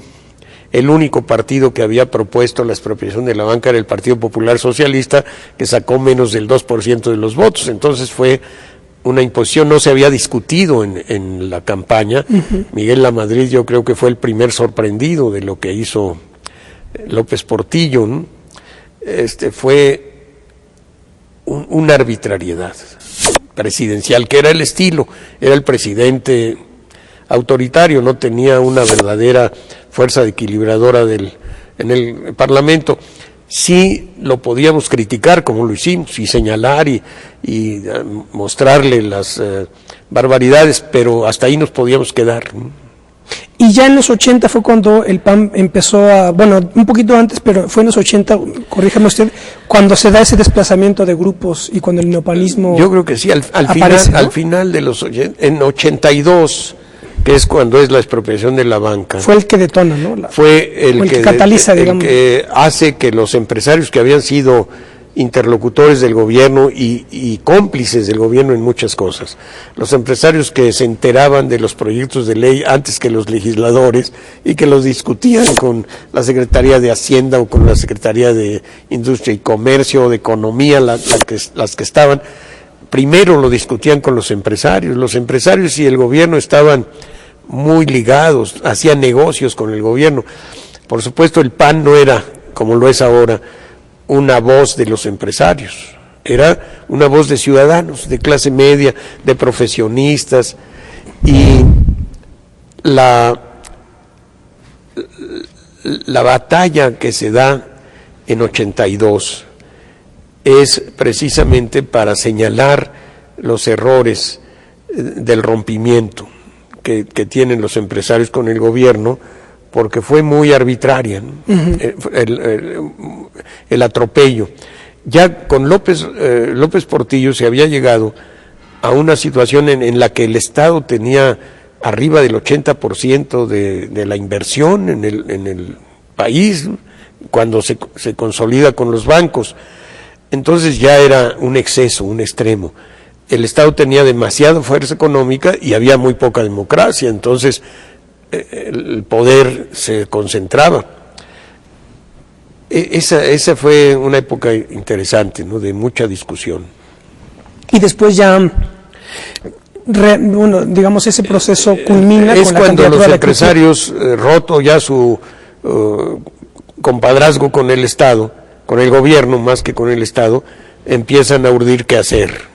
El único partido que había propuesto la expropiación de la banca era el Partido Popular Socialista, que sacó menos del 2% de los votos. Entonces fue una imposición, no se había discutido en la campaña. Miguel Lamadrid yo creo que fue el primer sorprendido de lo que hizo López Portillo, ¿no? Fue una arbitrariedad presidencial, que era el estilo, era el presidente autoritario, no tenía una verdadera fuerza equilibradora en el Parlamento. Sí lo podíamos criticar, como lo hicimos, y señalar y mostrarle las barbaridades, pero hasta ahí nos podíamos quedar, ¿no? Y ya en los 80 fue cuando el PAN empezó un poquito antes, pero fue en los 80, corríjame usted, cuando se da ese desplazamiento de grupos y cuando el neopanismo... Yo creo que sí, aparece, ¿no? Al final de los 80, en 82, que es cuando es la expropiación de la banca. Fue el que detona, ¿no? Fue el que cataliza, digamos. El que hace que los empresarios que habían sido interlocutores del gobierno y cómplices del gobierno en muchas cosas, los empresarios que se enteraban de los proyectos de ley antes que los legisladores y que los discutían con la Secretaría de Hacienda o con la Secretaría de Industria y Comercio o de Economía, las que estaban, primero lo discutían con los empresarios y el gobierno estaban muy ligados, hacían negocios con el gobierno. Por supuesto, el PAN no era, como lo es ahora, una voz de los empresarios, era una voz de ciudadanos, de clase media, de profesionistas, y la batalla que se da en 82 es precisamente para señalar los errores del rompimiento que tienen los empresarios con el gobierno, porque fue muy arbitraria, ¿no? El atropello. Ya con López Portillo se había llegado a una situación en la que el Estado tenía arriba del 80% de la inversión en el país, cuando se consolida con los bancos. Entonces ya era un exceso, un extremo. El Estado tenía demasiada fuerza económica y había muy poca democracia, entonces el poder se concentraba. Esa fue una época interesante, ¿no? De mucha discusión. Y después ya, digamos, ese proceso culmina con la cuando los candidatura empresarios, roto ya su compadrazgo con el Estado, con el gobierno más que con el Estado, empiezan a urdir qué hacer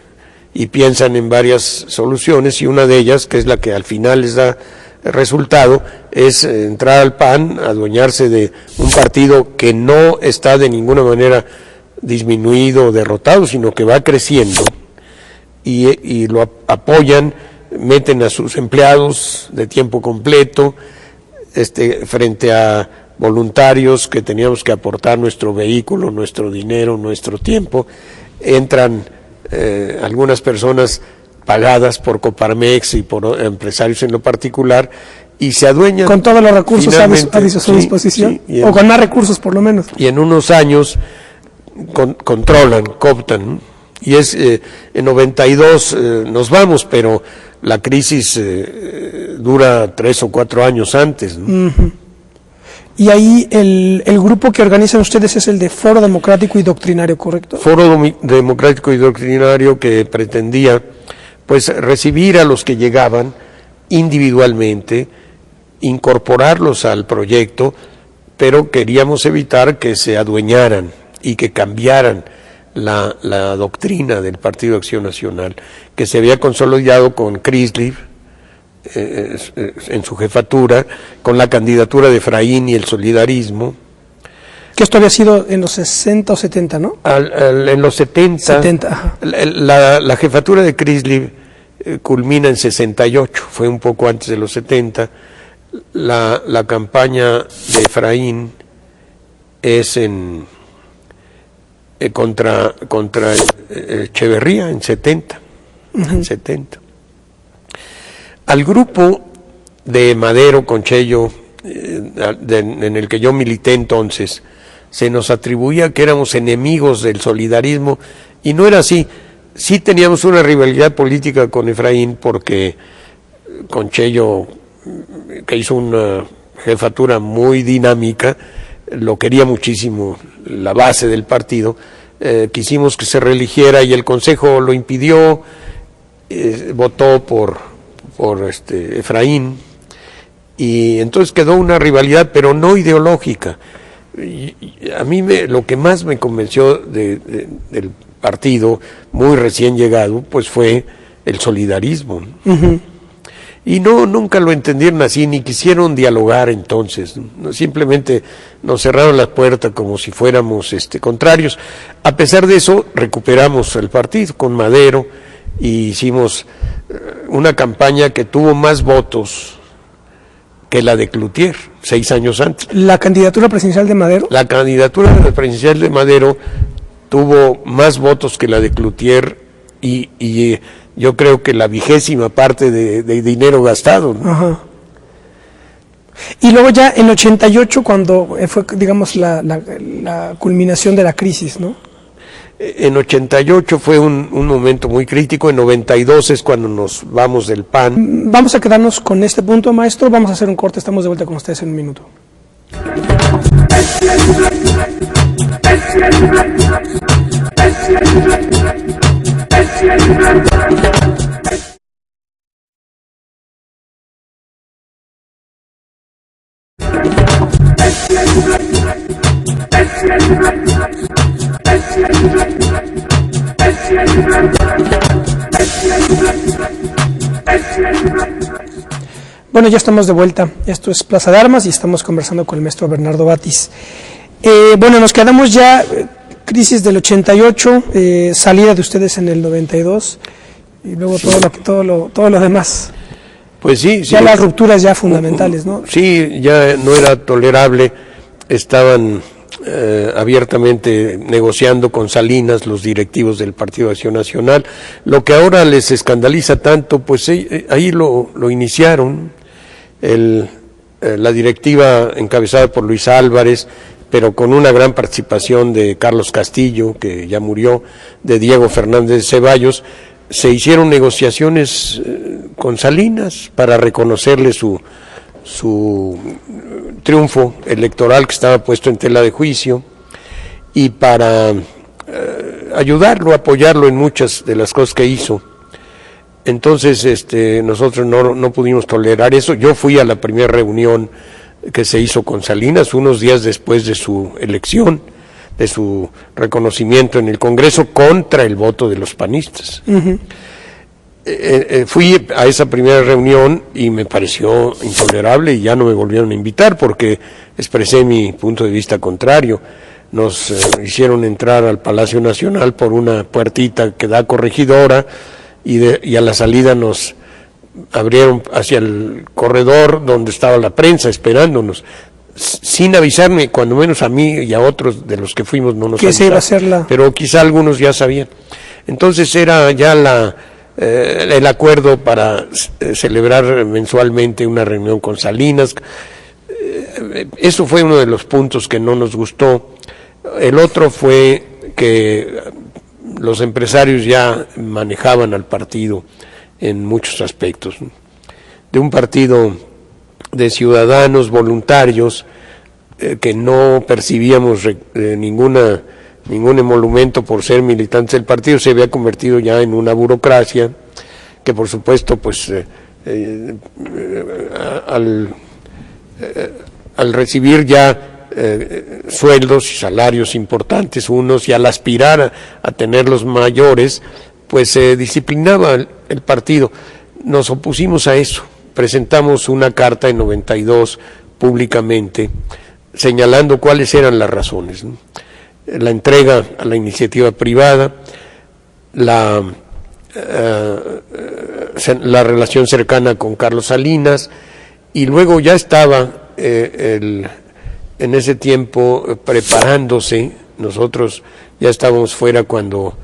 y piensan en varias soluciones, y una de ellas, que es la que al final les da resultado, es entrar al PAN, adueñarse de un partido que no está de ninguna manera disminuido o derrotado, sino que va creciendo, y lo apoyan, meten a sus empleados de tiempo completo, frente a voluntarios que teníamos que aportar nuestro vehículo, nuestro dinero, nuestro tiempo. Entran algunas personas pagadas por Coparmex y por empresarios en lo particular, y se adueñan. Con todos los recursos a su disposición, sí, o con más recursos por lo menos. Y en unos años controlan, cooptan, y en 92 nos vamos, pero la crisis dura 3 o 4 años antes, ¿no? Y ahí el grupo que organizan ustedes es el de Foro Democrático y Doctrinario, ¿correcto? Foro Democrático y Doctrinario, que pretendía pues recibir a los que llegaban individualmente, incorporarlos al proyecto, pero queríamos evitar que se adueñaran y que cambiaran la doctrina del Partido de Acción Nacional, que se había consolidado con Crislev en su jefatura, con la candidatura de Efraín y el solidarismo. Que esto había sido en los 60 o 70, ¿no? En los 70. Ajá. La jefatura de Crislev culmina en 68, fue un poco antes de los 70. La campaña de Efraín es contra Echeverría en 70. En 70. Al grupo de Madero con Chello, en el que yo milité entonces, se nos atribuía que éramos enemigos del solidarismo, y no era así. Sí teníamos una rivalidad política con Efraín, porque con Chello, que hizo una jefatura muy dinámica, lo quería muchísimo la base del partido. Quisimos que se reeligiera y el Consejo lo impidió, votó por Efraín, y entonces quedó una rivalidad, pero no ideológica. A mí lo que más me convenció del partido muy recién llegado, pues fue el solidarismo. Y nunca lo entendieron así, ni quisieron dialogar entonces, ¿no? Simplemente nos cerraron las puertas como si fuéramos contrarios. A pesar de eso, recuperamos el partido con Madero y hicimos una campaña que tuvo más votos que la de Cloutier, 6 años antes. ¿La candidatura presidencial de Madero? La candidatura presidencial de Madero tuvo más votos que la de Cloutier, y yo creo que la 20ª parte de dinero gastado, ¿no? Ajá. Y luego ya en 88, cuando fue, digamos, la culminación de la crisis, ¿no? En 88 fue un momento muy crítico. En 92 es cuando nos vamos del PAN. Vamos a quedarnos con este punto, maestro. Vamos a hacer un corte. Estamos de vuelta con ustedes en un minuto. Bueno, ya estamos de vuelta. Esto es Plaza de Armas y estamos conversando con el maestro Bernardo Batis. Bueno, nos quedamos ya, crisis del 88, salida de ustedes en el 92, y luego todo lo demás. Pues sí. Ya las rupturas ya fundamentales, ¿no? Sí, ya no era tolerable, estaban abiertamente negociando con Salinas los directivos del Partido de Acción Nacional. Lo que ahora les escandaliza tanto, pues ahí lo iniciaron, la directiva encabezada por Luis Álvarez, pero con una gran participación de Carlos Castillo, que ya murió, de Diego Fernández Ceballos. Se hicieron negociaciones con Salinas para reconocerle su triunfo electoral que estaba puesto en tela de juicio, y para ayudarlo, apoyarlo en muchas de las cosas que hizo. Entonces nosotros no pudimos tolerar eso. Yo fui a la primera reunión que se hizo con Salinas unos días después de su elección, de su reconocimiento en el Congreso, contra el voto de los panistas. Uh-huh. Fui a esa primera reunión y me pareció intolerable, y ya no me volvieron a invitar porque expresé mi punto de vista contrario. Nos hicieron entrar al Palacio Nacional por una puertita que da a Corregidora, y a la salida nos abrieron hacia el corredor donde estaba la prensa esperándonos, sin avisarme, cuando menos a mí y a otros de los que fuimos no nos avisaron, pero quizá algunos ya sabían. Entonces era ya el acuerdo para celebrar mensualmente una reunión con Salinas. Eso fue uno de los puntos que no nos gustó. El otro fue que los empresarios ya manejaban al partido en muchos aspectos, de un partido de ciudadanos voluntarios que no percibíamos ningún emolumento por ser militantes del partido. Se había convertido ya en una burocracia que, por supuesto, pues al recibir ya sueldos y salarios importantes unos, y al aspirar a tenerlos mayores, pues se disciplinaba el partido. Nos opusimos a eso, presentamos una carta en 92 públicamente señalando cuáles eran las razones, ¿no? La entrega a la iniciativa privada, la relación cercana con Carlos Salinas, y luego ya estaba en ese tiempo preparándose. Nosotros ya estábamos fuera cuando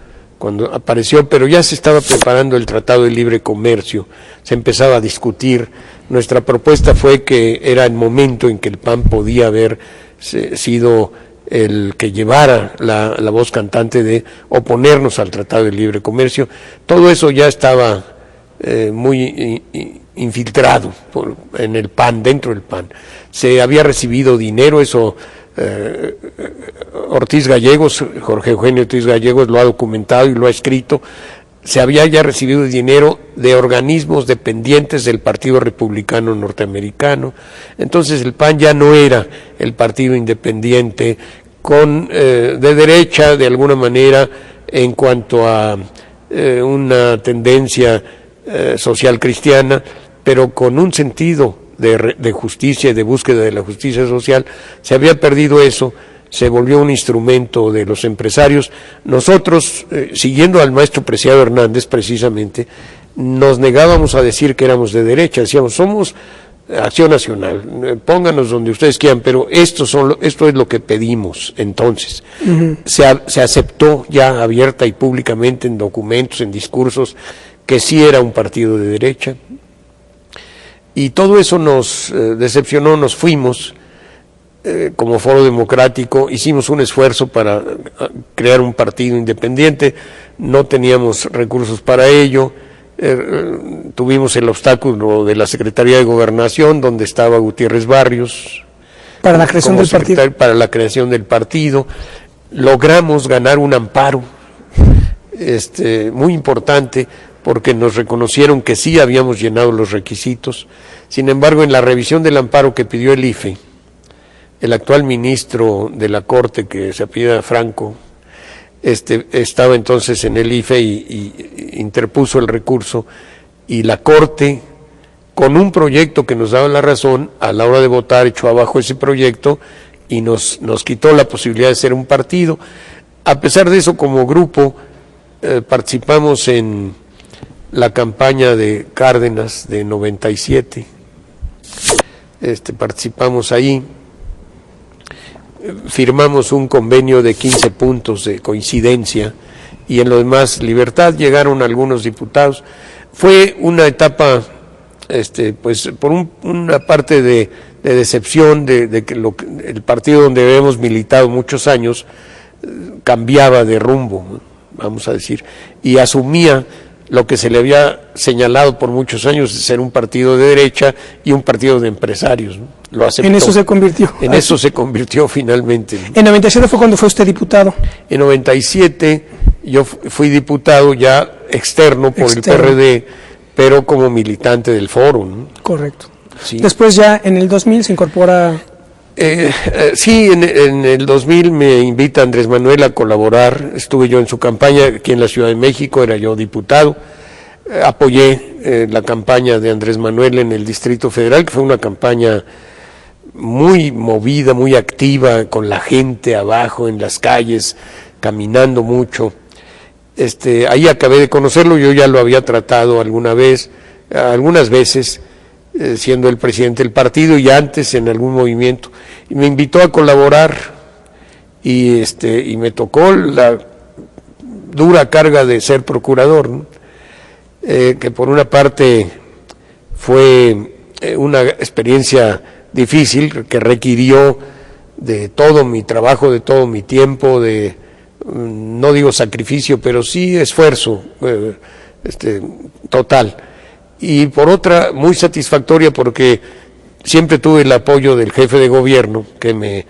apareció, pero ya se estaba preparando el Tratado de Libre Comercio, se empezaba a discutir. Nuestra propuesta fue que era el momento en que el PAN podía haber sido el que llevara la voz cantante de oponernos al Tratado de Libre Comercio. Todo eso ya estaba muy infiltrado en el PAN, dentro del PAN. Se había recibido dinero, eso Ortiz Gallegos, Jorge Eugenio Ortiz Gallegos lo ha documentado y lo ha escrito. Se había ya recibido dinero de organismos dependientes del Partido Republicano Norteamericano. Entonces el PAN ya no era el partido independiente de derecha de alguna manera en cuanto a una tendencia social cristiana, pero con un sentido de justicia y de búsqueda de la justicia social. Se había perdido eso, se volvió un instrumento de los empresarios. Nosotros, siguiendo al maestro Preciado Hernández precisamente, nos negábamos a decir que éramos de derecha, decíamos, somos Acción Nacional, pónganos donde ustedes quieran, pero esto es lo que pedimos. Entonces, uh-huh. Se aceptó ya abierta y públicamente en documentos, en discursos, que sí era un partido de derecha, y todo eso nos decepcionó. Nos fuimos como Foro Democrático, hicimos un esfuerzo para crear un partido independiente, no teníamos recursos para ello. Tuvimos el obstáculo de la Secretaría de Gobernación, donde estaba Gutiérrez Barrios, para la creación del partido. Para la creación del partido. Logramos ganar un amparo muy importante, porque nos reconocieron que sí habíamos llenado los requisitos. Sin embargo, en la revisión del amparo que pidió el IFE, el actual ministro de la Corte, que se apellida Franco, estaba entonces en el IFE y interpuso el recurso, y la Corte, con un proyecto que nos daba la razón, a la hora de votar echó abajo ese proyecto y nos quitó la posibilidad de ser un partido. A pesar de eso, como grupo, participamos en la campaña de Cárdenas de 97, participamos ahí, firmamos un convenio de 15 puntos de coincidencia, y en lo demás libertad. Llegaron algunos diputados. Fue una etapa, pues por una parte de decepción de que el partido donde hemos militado muchos años cambiaba de rumbo, vamos a decir, y asumía lo que se le había señalado por muchos años de ser un partido de derecha y un partido de empresarios, ¿no? Lo aceptó. En eso se convirtió. En eso se convirtió finalmente, ¿no? En 97 fue cuando fue usted diputado. En 97 yo fui diputado ya externo por el PRD, pero como militante del Foro, ¿no? Correcto. Sí. Después ya en el 2000 se incorpora... Sí, en el 2000 me invita Andrés Manuel a colaborar. Estuve yo en su campaña aquí en la Ciudad de México, era yo diputado. Apoyé la campaña de Andrés Manuel en el Distrito Federal, que fue una campaña muy movida, muy activa, con la gente abajo en las calles, caminando mucho. Ahí acabé de conocerlo. Yo ya lo había tratado algunas veces, siendo el presidente del partido y antes en algún movimiento, y me invitó a colaborar y me tocó la dura carga de ser procurador, ¿no? Que por una parte fue una experiencia difícil que requirió de todo mi trabajo, de todo mi tiempo, de no digo sacrificio, pero sí esfuerzo total. Y por otra, muy satisfactoria porque siempre tuve el apoyo del jefe de gobierno, que me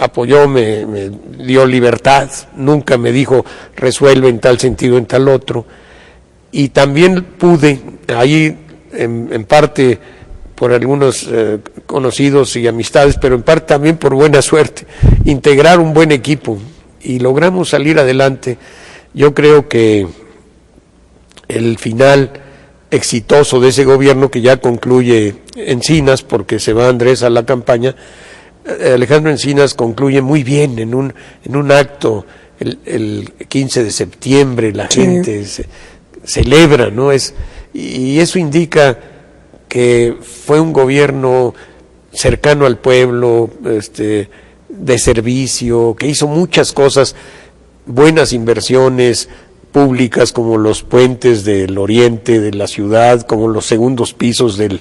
apoyó, me dio libertad, nunca me dijo resuelve en tal sentido, en tal otro. Y también pude, ahí en parte por algunos conocidos y amistades, pero en parte también por buena suerte, integrar un buen equipo y logramos salir adelante. Yo creo que el final exitoso de ese gobierno, que ya concluye Encinas, porque se va Andrés a la campaña, Alejandro Encinas concluye muy bien en un acto el 15 de septiembre, la gente celebra, ¿no? Y eso indica que fue un gobierno cercano al pueblo, de servicio, que hizo muchas cosas, buenas inversiones públicas como los puentes del oriente de la ciudad, como los segundos pisos del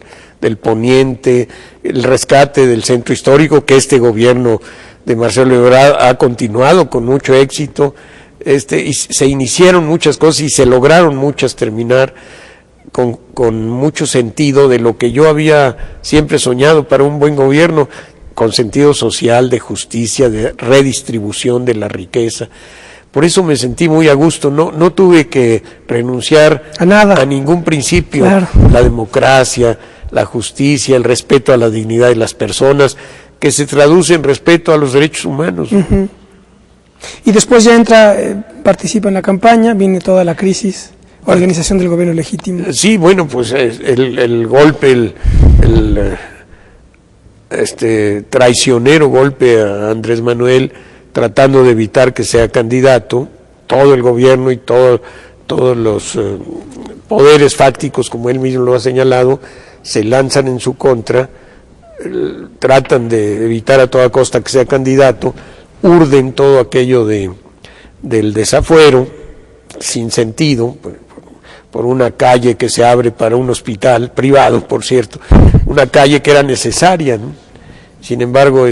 poniente, el rescate del centro histórico, que este gobierno de Marcelo Ebrard ha continuado con mucho éxito. Y se iniciaron muchas cosas y se lograron muchas terminar con mucho sentido de lo que yo había siempre soñado para un buen gobierno, con sentido social, de justicia, de redistribución de la riqueza. Por eso me sentí muy a gusto, no tuve que renunciar a nada, a ningún principio, claro. La democracia, la justicia, el respeto a la dignidad de las personas, que se traduce en respeto a los derechos humanos. Uh-huh. Y después ya entra, participa en la campaña, viene toda la crisis, organización del gobierno legítimo. Sí, bueno, pues el golpe, traicionero golpe a Andrés Manuel, tratando de evitar que sea candidato, todo el gobierno y todos los poderes fácticos, como él mismo lo ha señalado, se lanzan en su contra, tratan de evitar a toda costa que sea candidato, urden todo aquello del desafuero, sin sentido, por una calle que se abre para un hospital privado, por cierto, una calle que era necesaria, ¿no? Sin embargo,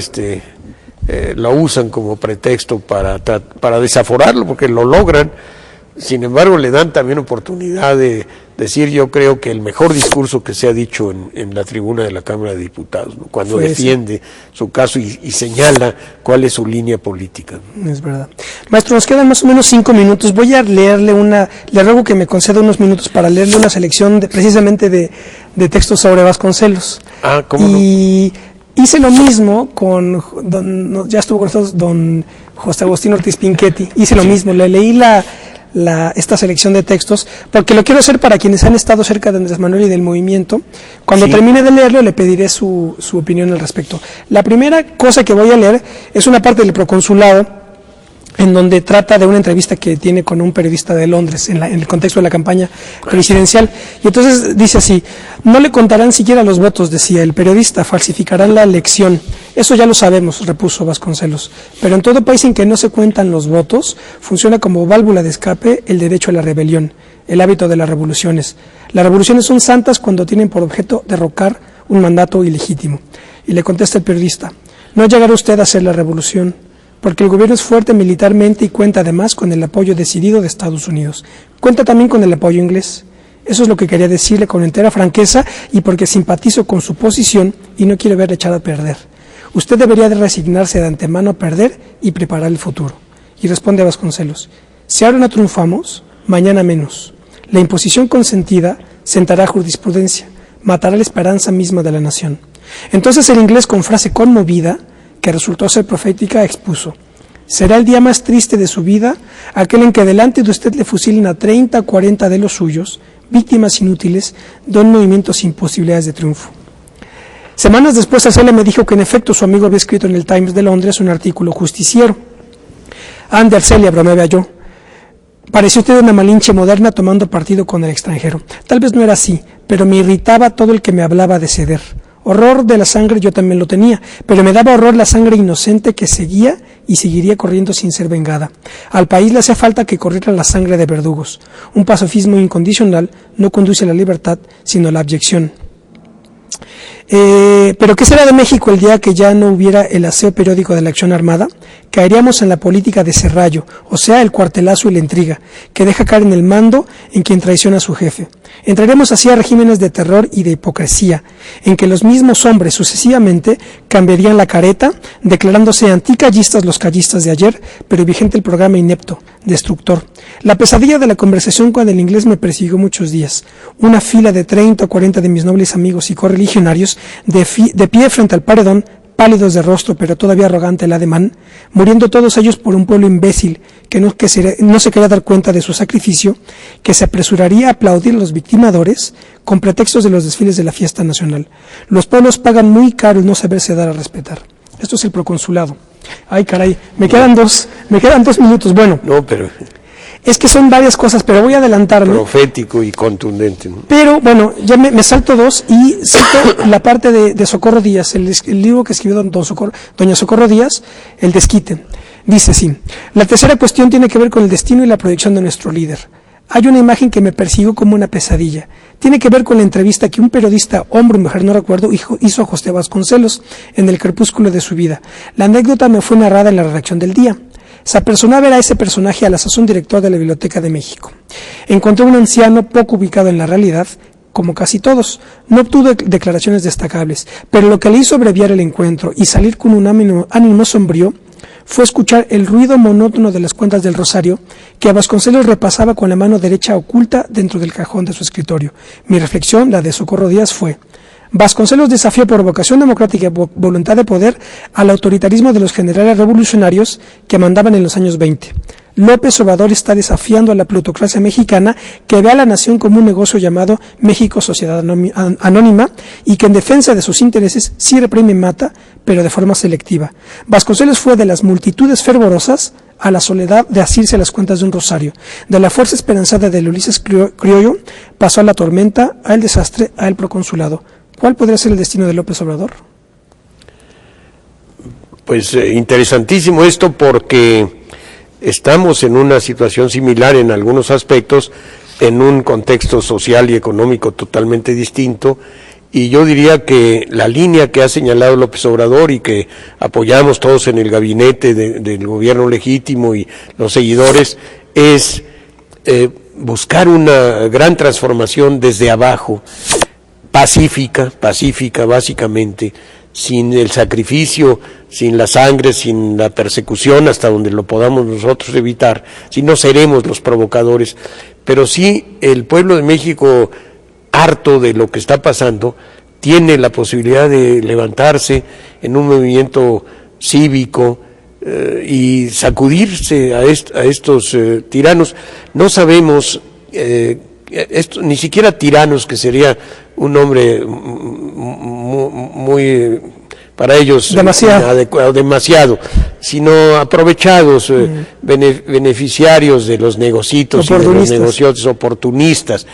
lo usan como pretexto para desaforarlo, porque lo logran. Sin embargo, le dan también oportunidad de decir, yo creo que el mejor discurso que se ha dicho en la tribuna de la Cámara de Diputados, ¿no? Cuando defiende su caso y señala cuál es su línea política, ¿no? Es verdad. Maestro, nos quedan más o menos 5 minutos. Voy a leerle le ruego que me conceda unos minutos para leerle una selección precisamente de textos sobre Vasconcelos. Ah, ¿cómo no? Y hice lo mismo con ya estuvo con nosotros don José Agustín Ortiz Pinchetti. Hice lo mismo, le leí esta selección de textos, porque lo quiero hacer para quienes han estado cerca de Andrés Manuel y del movimiento. Cuando termine de leerlo, le pediré su opinión al respecto. La primera cosa que voy a leer es una parte del proconsulado, en donde trata de una entrevista que tiene con un periodista de Londres en el contexto de la campaña presidencial. Y entonces dice así: no le contarán siquiera los votos, decía el periodista, falsificarán la elección. Eso ya lo sabemos, repuso Vasconcelos. Pero en todo país en que no se cuentan los votos, funciona como válvula de escape el derecho a la rebelión, el hábito de las revoluciones. Las revoluciones son santas cuando tienen por objeto derrocar un mandato ilegítimo. Y le contesta el periodista: no llegará usted a hacer la revolución, porque el gobierno es fuerte militarmente y cuenta además con el apoyo decidido de Estados Unidos. Cuenta también con el apoyo inglés. Eso es lo que quería decirle con entera franqueza y porque simpatizo con su posición y no quiero verle echado a perder. Usted debería de resignarse de antemano a perder y preparar el futuro. Y responde a Vasconcelos: si ahora no triunfamos, mañana menos. La imposición consentida sentará jurisprudencia, matará la esperanza misma de la nación. Entonces el inglés, con frase conmovida, que resultó ser profética, expuso: será el día más triste de su vida aquel en que delante de usted le fusilen a 30 o 40 de los suyos, víctimas inútiles de un movimiento sin posibilidades de triunfo. Semanas después, Arcelia me dijo que en efecto su amigo había escrito en el Times de Londres un artículo justiciero. Ande, Arcelia, bromeaba yo. Parecía usted una Malinche moderna tomando partido con el extranjero. Tal vez no era así, pero me irritaba todo el que me hablaba de ceder. Horror de la sangre yo también lo tenía, pero me daba horror la sangre inocente que seguía y seguiría corriendo sin ser vengada. Al país le hacía falta que corriera la sangre de verdugos. Un pacifismo incondicional no conduce a la libertad, sino a la abyección. Pero ¿qué será de México el día que ya no hubiera el aseo periódico de la acción armada? Caeríamos en la política de serrallo, o sea, el cuartelazo y la intriga, que deja caer en el mando en quien traiciona a su jefe. Entraremos así a regímenes de terror y de hipocresía, en que los mismos hombres sucesivamente cambiarían la careta, declarándose anticallistas los callistas de ayer, pero vigente el programa inepto, destructor. La pesadilla de la conversación con el inglés me persiguió muchos días. Una fila de 30 o 40 de mis nobles amigos y correligionarios, de pie frente al paredón, pálidos de rostro pero todavía arrogante el ademán, muriendo todos ellos por un pueblo imbécil que no se quería dar cuenta de su sacrificio, que se apresuraría a aplaudir a los victimadores con pretextos de los desfiles de la fiesta nacional. Los pueblos pagan muy caro el no saberse dar a respetar. Esto es el proconsulado. Ay, caray, me quedan dos minutos. Bueno, no, pero es que son varias cosas, pero voy a adelantarme. Profético y contundente, ¿no? Pero bueno, ya me salto dos y cito la parte de Socorro Díaz, el libro que escribió doña Socorro Díaz, El desquite. Dice así: la tercera cuestión tiene que ver con el destino y la proyección de nuestro líder. Hay una imagen que me persiguió como una pesadilla. Tiene que ver con la entrevista que un periodista, hombre o mujer, no recuerdo, hizo a José Vasconcelos en el crepúsculo de su vida. La anécdota me fue narrada en la redacción del Día. Se apersonaba a ese personaje a la sazón director de la Biblioteca de México. Encontré un anciano poco ubicado en la realidad, como casi todos. No obtuvo declaraciones destacables, pero lo que le hizo abreviar el encuentro y salir con un ánimo sombrío fue escuchar el ruido monótono de las cuentas del rosario que a Vasconcelos repasaba con la mano derecha oculta dentro del cajón de su escritorio. Mi reflexión, la de Socorro Díaz, fue: Vasconcelos desafió por vocación democrática y voluntad de poder al autoritarismo de los generales revolucionarios que mandaban en los años 20. López Obrador está desafiando a la plutocracia mexicana que ve a la nación como un negocio llamado México Sociedad Anónima y que en defensa de sus intereses sí reprime y mata, pero de forma selectiva. Vasconcelos fue de las multitudes fervorosas a la soledad de asirse a las cuentas de un rosario. De la fuerza esperanzada del Ulises criollo pasó a la tormenta, al desastre, al proconsulado. ¿Cuál podría ser el destino de López Obrador? Pues interesantísimo esto porque estamos en una situación similar en algunos aspectos, en un contexto social y económico totalmente distinto, y yo diría que la línea que ha señalado López Obrador y que apoyamos todos en el gabinete del gobierno legítimo y los seguidores es buscar una gran transformación desde abajo, pacífica básicamente, sin el sacrificio, sin la sangre, sin la persecución, hasta donde lo podamos nosotros evitar, si no seremos los provocadores, pero sí el pueblo de México, harto de lo que está pasando, tiene la posibilidad de levantarse en un movimiento cívico, y sacudirse a estos tiranos. No sabemos, ni siquiera tiranos, que sería un nombre muy para ellos demasiado, sino aprovechados, beneficiarios de los negocios y de los negocios oportunistas,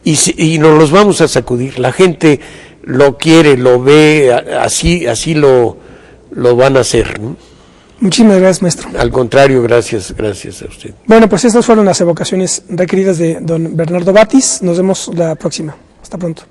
y nos los vamos a sacudir. La gente lo quiere, lo ve, así lo van a hacer, ¿no? Muchísimas gracias, maestro. Al contrario, gracias a usted. Bueno, pues estas fueron las evocaciones requeridas de don Bernardo Batis. Nos vemos la próxima. Hasta pronto.